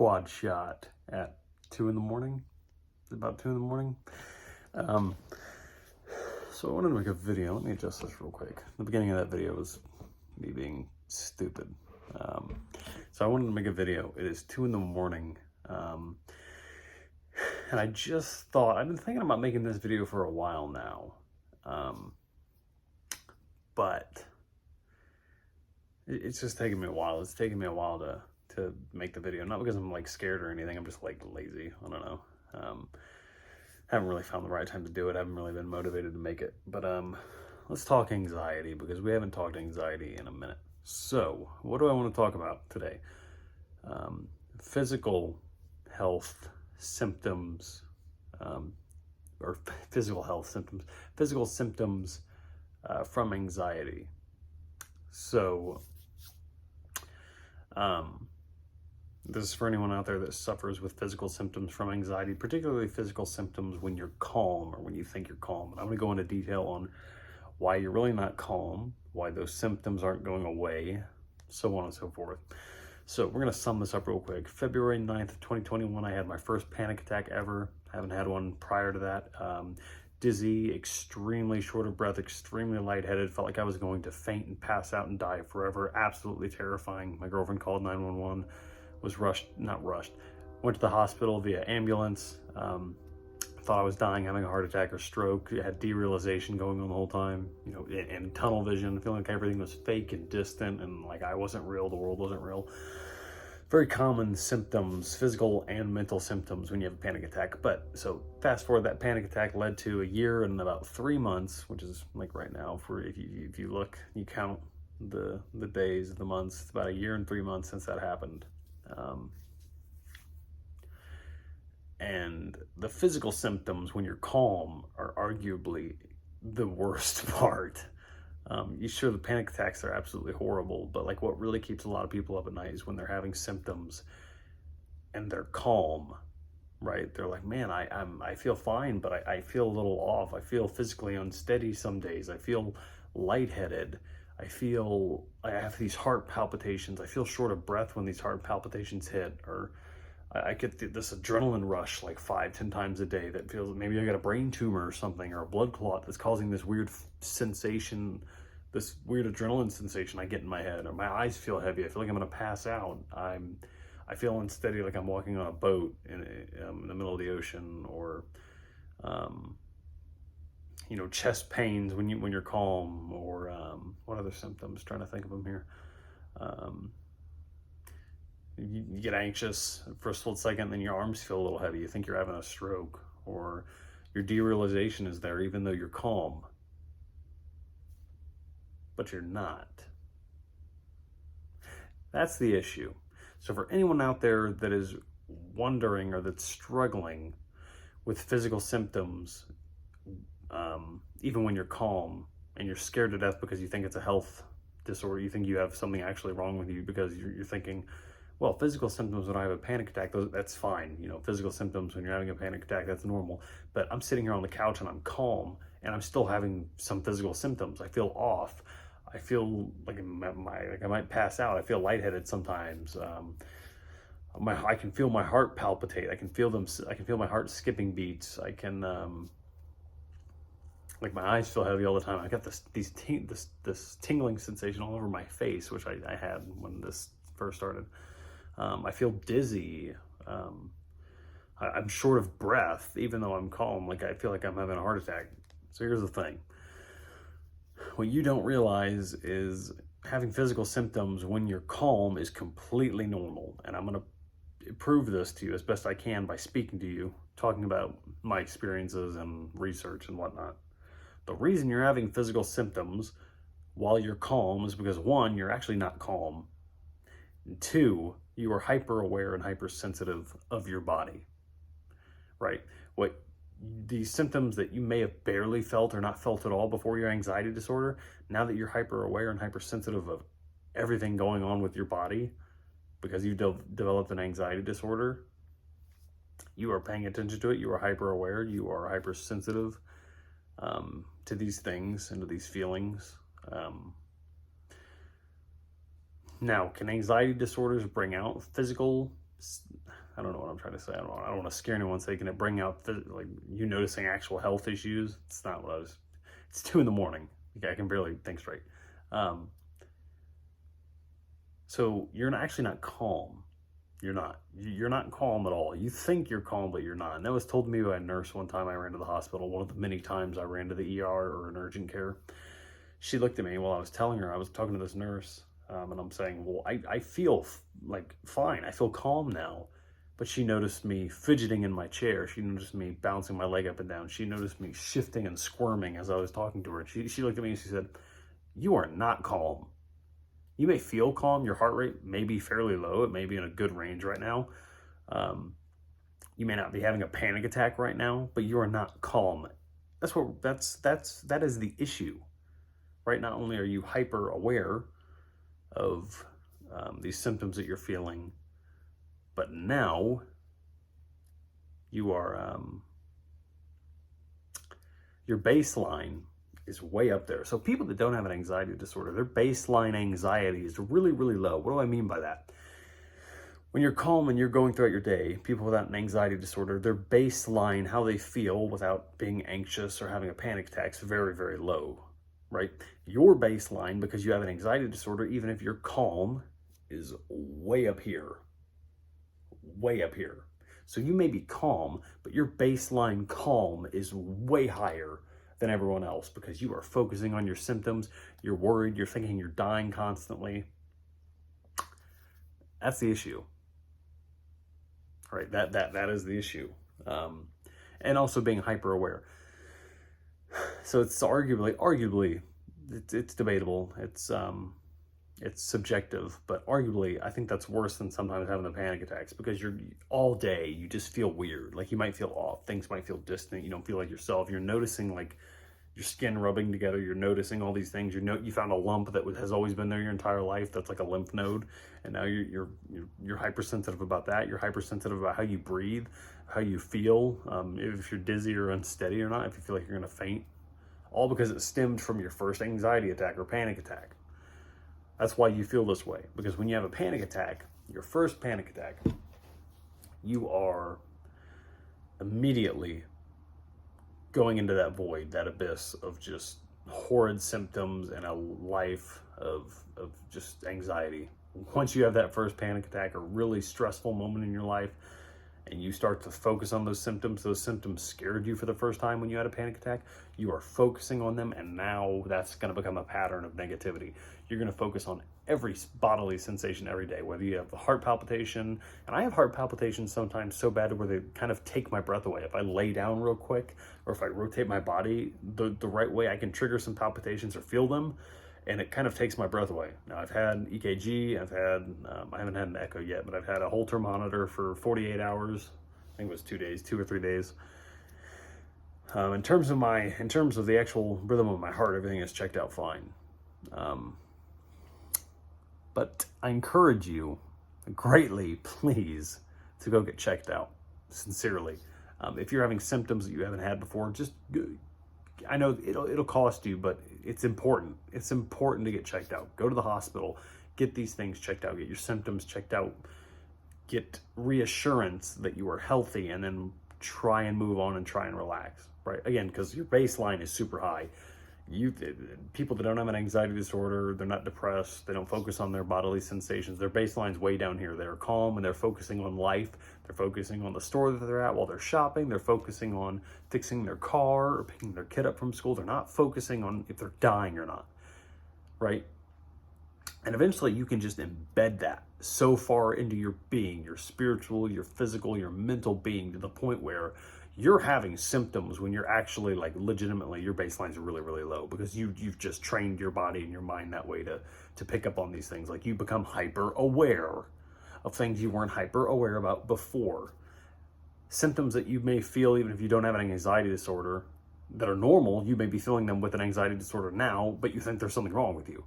quad shot at 2 in the morning. About 2 in the morning. So I wanted to make a video. Let me adjust this real quick. The beginning of that video was me being stupid. So I wanted to make a video. It is 2 in the morning. And I just thought, I've been thinking about making this video for a while now. But it's just taking me a while. It's taking me a while to make the video. Not because I'm like scared or anything. I'm just like lazy. I don't know. Haven't really found the right time to do it. I haven't really been motivated to make it. But let's talk anxiety, because we haven't talked anxiety in a minute. So what do I want to talk about today? Physical health symptoms, or physical symptoms from anxiety. So this is for anyone out there that suffers with physical symptoms from anxiety, particularly physical symptoms when you're calm or when you think you're calm. And I'm going to go into detail on why you're really not calm, why those symptoms aren't going away, so on and so forth. So we're going to sum this up real quick. February 9th, 2021, I had my first panic attack ever. I haven't had one prior to that. Dizzy, extremely short of breath, extremely lightheaded, felt like I was going to faint and pass out and die forever. Absolutely terrifying. My girlfriend called 911, was went to the hospital via ambulance. Thought I was dying, having a heart attack or stroke. I had derealization going on the whole time, you know, and tunnel vision, feeling like everything was fake and distant and like I wasn't real, the world wasn't real. Very common symptoms, physical and mental symptoms when you have a panic attack. But so fast forward, that panic attack led to a year and about 3 months, which is like right now, for if you look, you count the days, the months, it's about a year and 3 months since that happened. And the physical symptoms when you're calm are arguably the worst part. You sure, the panic attacks are absolutely horrible, but like what really keeps a lot of people up at night is when they're having symptoms and they're calm, right? They're like, man, I feel fine, but I feel a little off. I feel physically unsteady some days. I feel lightheaded. I have these heart palpitations. I feel short of breath when these heart palpitations hit, or I get this adrenaline rush like 5-10 times a day that feels maybe I got a brain tumor or something, or a blood clot that's causing this weird sensation, this weird adrenaline sensation I get in my head, or my eyes feel heavy. I feel like I'm gonna pass out. I feel unsteady, like I'm walking on a boat in the middle of the ocean, or you know, chest pains when you're calm, or what other symptoms? Trying to think of them here. You get anxious for a split second, then your arms feel a little heavy. You think you're having a stroke, or your derealization is there even though you're calm, but you're not. That's the issue. So for anyone out there that is wondering or that's struggling with physical symptoms, even when you're calm and you're scared to death because you think it's a health disorder, you think you have something actually wrong with you because you're thinking, well, physical symptoms when I have a panic attack, that's fine. You know, physical symptoms when you're having a panic attack, that's normal. But I'm sitting here on the couch and I'm calm and I'm still having some physical symptoms. I feel off. I feel like I might pass out. I feel lightheaded sometimes. I can feel my heart palpitate. I can feel my heart skipping beats. I can, like my eyes feel heavy all the time. I got this tingling sensation all over my face, which I had when this first started. I feel dizzy. I'm short of breath, even though I'm calm. Like I feel like I'm having a heart attack. So here's the thing. What you don't realize is having physical symptoms when you're calm is completely normal. And I'm going to prove this to you as best I can by speaking to you, talking about my experiences and research and whatnot. The reason you're having physical symptoms while you're calm is because, one, you're actually not calm. And two, you are hyper aware and hypersensitive of your body, right? What these symptoms that you may have barely felt or not felt at all before your anxiety disorder, now that you're hyper aware and hypersensitive of everything going on with your body because you've developed an anxiety disorder, you are paying attention to it, you are hyper aware, you are hypersensitive to these things and to these feelings. Now, can anxiety disorders bring out physical I don't know what I'm trying to say. I don't want to scare anyone. Say, can it bring out like you noticing actual health issues? It's not what I was. It's 2 a.m. Okay, I can barely think straight. So you're actually not calm. You're not. You're not calm at all. You think you're calm, but you're not. And that was told to me by a nurse one time I ran to the hospital. One of the many times I ran to the ER or an urgent care. She looked at me while I was telling her. I was talking to this nurse, and I'm saying, well, I feel like fine. I feel calm now. But she noticed me fidgeting in my chair. She noticed me bouncing my leg up and down. She noticed me shifting and squirming as I was talking to her. She looked at me and she said, you are not calm. You may feel calm. Your heart rate may be fairly low. It may be in a good range right now. You may not be having a panic attack right now, but you are not calm. That is the issue, right? Not only are you hyper aware of these symptoms that you're feeling, but now you are your baseline is way up there. So people that don't have an anxiety disorder, their baseline anxiety is really, really low. What do I mean by that? When you're calm and you're going throughout your day, people without an anxiety disorder, their baseline, how they feel without being anxious or having a panic attack, is very, very low, right? Your baseline, because you have an anxiety disorder, even if you're calm, is way up here. Way up here. So you may be calm, but your baseline calm is way higher than everyone else because you are focusing on your symptoms. You're worried. You're thinking you're dying constantly. That's the issue, right? That is the issue, and also being hyper aware. So it's arguably, it's debatable. It's subjective, but arguably, I think that's worse than sometimes having the panic attacks because you're all day, you just feel weird. Like you might feel off. Things might feel distant. You don't feel like yourself. You're noticing like your skin rubbing together. You're noticing all these things. You found a lump that has always been there your entire life. That's like a lymph node. And now you're hypersensitive about that. You're hypersensitive about how you breathe, how you feel, if you're dizzy or unsteady or not, if you feel like you're going to faint. All because it stemmed from your first anxiety attack or panic attack. That's why you feel this way. Because when you have a panic attack, your first panic attack, you are immediately going into that void, that abyss of just horrid symptoms and a life of just anxiety. Once you have that first panic attack, a really stressful moment in your life, and you start to focus on those symptoms scared you for the first time when you had a panic attack, you are focusing on them, and now that's going to become a pattern of negativity. You're going to focus on every bodily sensation every day, whether you have a heart palpitation, and I have heart palpitations sometimes so bad where they kind of take my breath away. If I lay down real quick, or if I rotate my body the right way, I can trigger some palpitations or feel them, and it kind of takes my breath away. Now, I've had EKG, I haven't had an echo yet, but I've had a Holter monitor for 48 hours. I think it was 2 or 3 days. In terms of the actual rhythm of my heart, everything is checked out fine. But I encourage you greatly, please, to go get checked out, sincerely. If you're having symptoms that you haven't had before, just I know it'll cost you, but it's important. It's important to get checked out. Go to the hospital, get these things checked out, get your symptoms checked out, get reassurance that you are healthy, and then try and move on and try and relax, right? Again, because your baseline is super high. People that don't have an anxiety disorder, they're not depressed, they don't focus on their bodily sensations, their baseline's way down here. They're calm and they're focusing on life. They're focusing on the store that they're at while they're shopping. They're focusing on fixing their car or picking their kid up from school. They're not focusing on if they're dying or not, right? And eventually you can just embed that so far into your being, your spiritual, your physical, your mental being, to the point where you're having symptoms when you're actually like legitimately your baseline's really, really low because you've just trained your body and your mind that way to pick up on these things. Like you become hyper aware of things you weren't hyper aware about before. Symptoms that you may feel even if you don't have an anxiety disorder that are normal, you may be feeling them with an anxiety disorder now, but you think there's something wrong with you.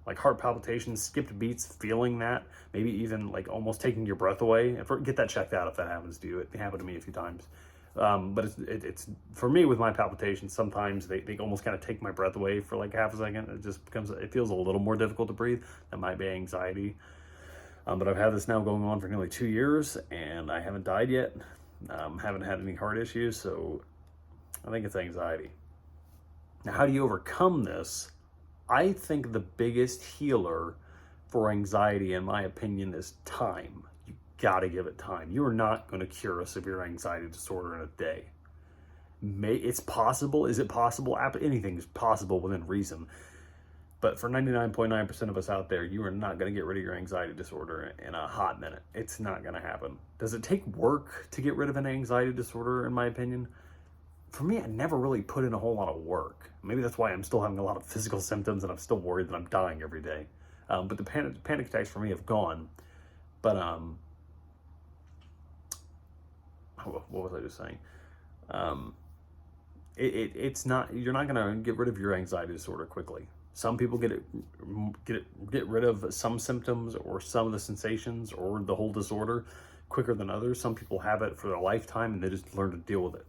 Like heart palpitations, skipped beats, feeling that, maybe even like almost taking your breath away. Get that checked out if that happens to you. It happened to me a few times. But it's for me with my palpitations, sometimes they almost kind of take my breath away for like half a second. It feels a little more difficult to breathe. That might be anxiety. But I've had this now going on for nearly 2 years, and I haven't died yet. Haven't had any heart issues, so I think it's anxiety. Now, how do you overcome this? I think the biggest healer for anxiety, in my opinion, is time. You gotta give it time. You are not going to cure a severe anxiety disorder in a day. It's possible. Is it possible? Anything is possible within reason. But for 99.9% of us out there, you are not going to get rid of your anxiety disorder in a hot minute. It's not going to happen. Does it take work to get rid of an anxiety disorder, in my opinion? For me, I never really put in a whole lot of work. Maybe that's why I'm still having a lot of physical symptoms and I'm still worried that I'm dying every day. But the panic attacks for me have gone. But what was I just saying? It's not, you're not going to get rid of your anxiety disorder quickly. Some people get rid of some symptoms or some of the sensations or the whole disorder quicker than others. Some people have it for their lifetime and they just learn to deal with it.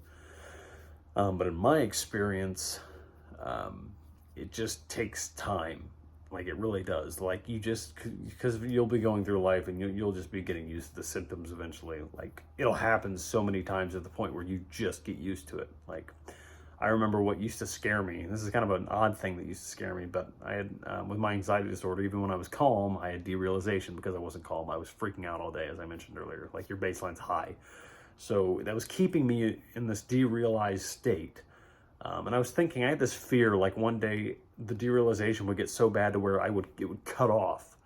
But in my experience, it just takes time. Like, it really does. Like, because you'll be going through life and you'll just be getting used to the symptoms eventually. Like, it'll happen so many times at the point where you just get used to it. Like, I remember what used to scare me. This is kind of an odd thing that used to scare me, but I had, with my anxiety disorder, even when I was calm, I had derealization because I wasn't calm. I was freaking out all day, as I mentioned earlier. Like, your baseline's high. So that was keeping me in this derealized state. And I was thinking, I had this fear, like one day the derealization would get so bad to where it would cut off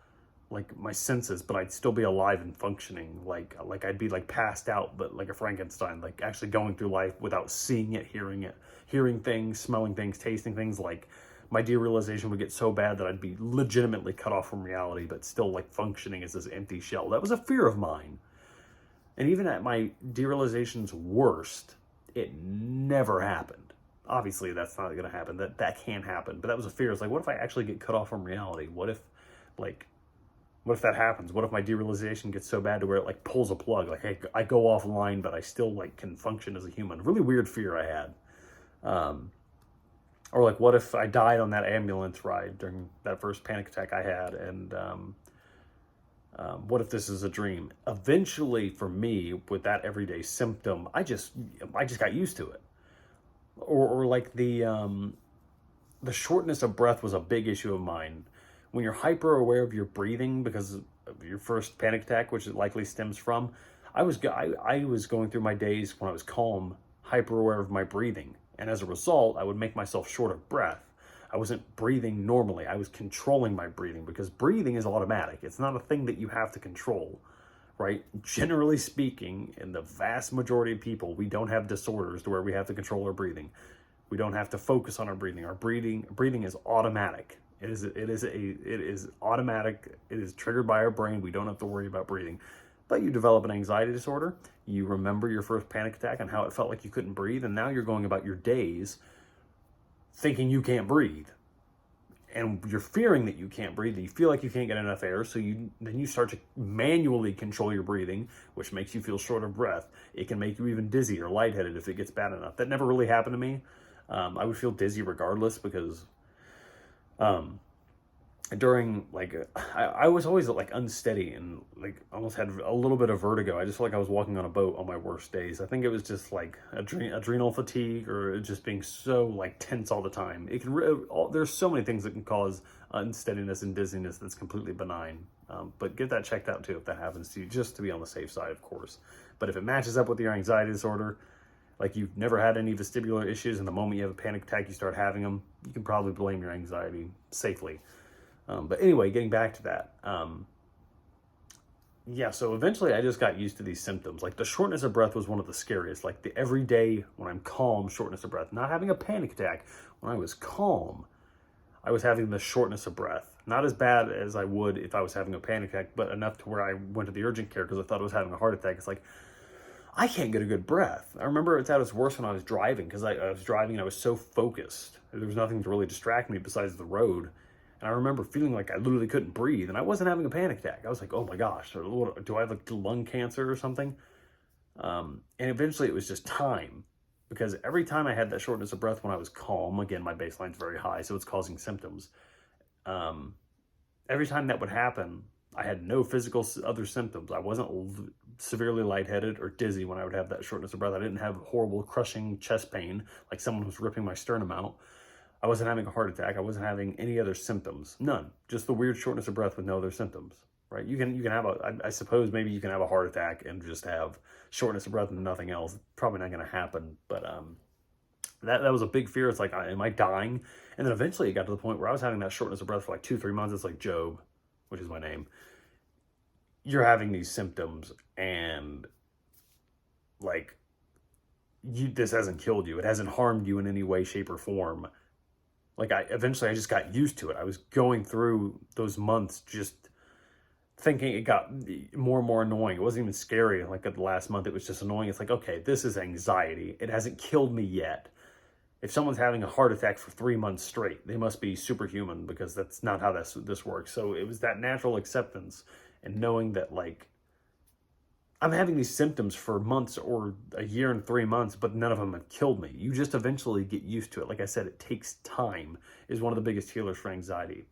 like my senses, but I'd still be alive and functioning. Like I'd be like passed out, but like a Frankenstein, like actually going through life without seeing it, hearing things, smelling things, tasting things. Like, my derealization would get so bad that I'd be legitimately cut off from reality, but still like functioning as this empty shell. That was a fear of mine. And even at my derealization's worst, it never happened. Obviously, that's not going to happen. That can't happen. But that was a fear. It's like, what if I actually get cut off from reality? What if that happens? What if my derealization gets so bad to where it like pulls a plug? Like, hey, I go offline, but I still like can function as a human. Really weird fear I had. Or like, what if I died on that ambulance ride during that first panic attack I had? And what if this is a dream? Eventually, for me, with that everyday symptom, I just got used to it. Or like the shortness of breath was a big issue of mine. When you're hyper aware of your breathing because of your first panic attack, which it likely stems from, I was going through my days when I was calm, hyper aware of my breathing, and as a result, I would make myself short of breath. I wasn't breathing normally. I was controlling my breathing because breathing is automatic. It's not a thing that you have to control, right? Generally speaking, in the vast majority of people, we don't have disorders to where we have to control our breathing. We don't have to focus on our breathing. Our breathing is automatic. It is automatic. It is triggered by our brain. We don't have to worry about breathing. But you develop an anxiety disorder. You remember your first panic attack and how it felt like you couldn't breathe, and now you're going about your days thinking you can't breathe. And you're fearing that you can't breathe, and you feel like you can't get enough air, so then you start to manually control your breathing, which makes you feel short of breath. It can make you even dizzy or lightheaded if it gets bad enough. That never really happened to me. I would feel dizzy regardless because during like I was always like unsteady and like almost had a little bit of vertigo. I just felt like I was walking on a boat on my worst days. I think it was just like adrenal fatigue or just being so like tense all the time. It can there's so many things that can cause unsteadiness and dizziness that's completely benign. But get that checked out too if that happens to you, just to be on the safe side, of course. But if it matches up with your anxiety disorder, like you've never had any vestibular issues, and the moment you have a panic attack, you start having them, you can probably blame your anxiety safely. But anyway, getting back to that. Yeah, so eventually I just got used to these symptoms. Like the shortness of breath was one of the scariest. Like the everyday, when I'm calm, shortness of breath. Not having a panic attack. When I was calm, I was having the shortness of breath. Not as bad as I would if I was having a panic attack, but enough to where I went to the urgent care because I thought I was having a heart attack. It's like, I can't get a good breath. I remember it's at its worst when I was driving because I was driving and I was so focused. There was nothing to really distract me besides the road. And I remember feeling like I literally couldn't breathe, and I wasn't having a panic attack. I was like, oh my gosh, do I have like lung cancer or something? And eventually it was just time, because every time I had that shortness of breath when I was calm, again, my baseline's very high, so it's causing symptoms. Every time that would happen, I had no physical other symptoms. I wasn't severely lightheaded or dizzy when I would have that shortness of breath. I didn't have horrible crushing chest pain like someone was ripping my sternum out. I wasn't having a heart attack. I wasn't having any other symptoms. None. Just the weird shortness of breath with no other symptoms. Right? You can have I suppose maybe you can have a heart attack and just have shortness of breath and nothing else. Probably not going to happen. But that was a big fear. It's like, am I dying? And then eventually it got to the point where I was having that shortness of breath for like 2-3 months. It's like, Job, which is my name, you're having these symptoms and like this hasn't killed you. It hasn't harmed you in any way, shape, or form. Like eventually I just got used to it. I was going through those months just thinking, it got more and more annoying. It wasn't even scary. Like at the last month, it was just annoying. It's like, okay, this is anxiety. It hasn't killed me yet. If someone's having a heart attack for 3 months straight, they must be superhuman, because that's not how this works. So it was that natural acceptance and knowing that, like, I'm having these symptoms for months or a year and 3 months, but none of them have killed me. You just eventually get used to it. Like I said, it takes time, is one of the biggest healers for anxiety.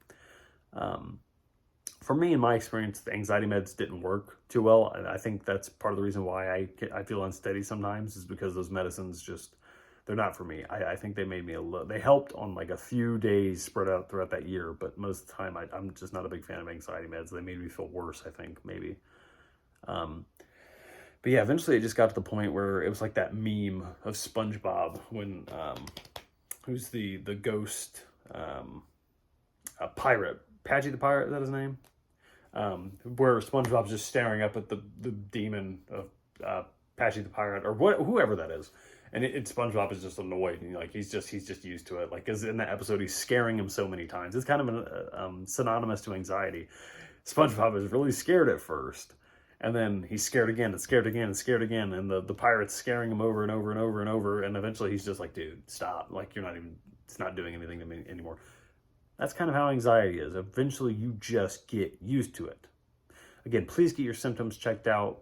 For me, in my experience, the anxiety meds didn't work too well. And I think that's part of the reason why I feel unsteady sometimes, is because those medicines just, they're not for me. I think they made me they helped on like a few days spread out throughout that year, but most of the time I'm just not a big fan of anxiety meds. They made me feel worse, I think, maybe. But yeah, eventually it just got to the point where it was like that meme of SpongeBob when, who's the ghost, a pirate, Padgy the Pirate, is that his name? Where SpongeBob's just staring up at the demon of Padgy the Pirate, or whoever that is. And SpongeBob is just annoyed, and like he's just used to it. Like, because in that episode he's scaring him so many times. It's kind of synonymous to anxiety. SpongeBob is really scared at first, and then he's scared again, and scared again, and scared again, and the pirate's scaring him over and over and over and over, and eventually he's just like, dude, stop! Like, it's not doing anything to me anymore. That's kind of how anxiety is. Eventually you just get used to it. Again, please get your symptoms checked out.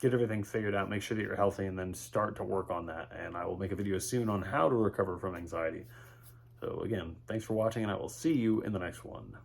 Get everything figured out, make sure that you're healthy, and then start to work on that. And I will make a video soon on how to recover from anxiety. So again, thanks for watching, and I will see you in the next one.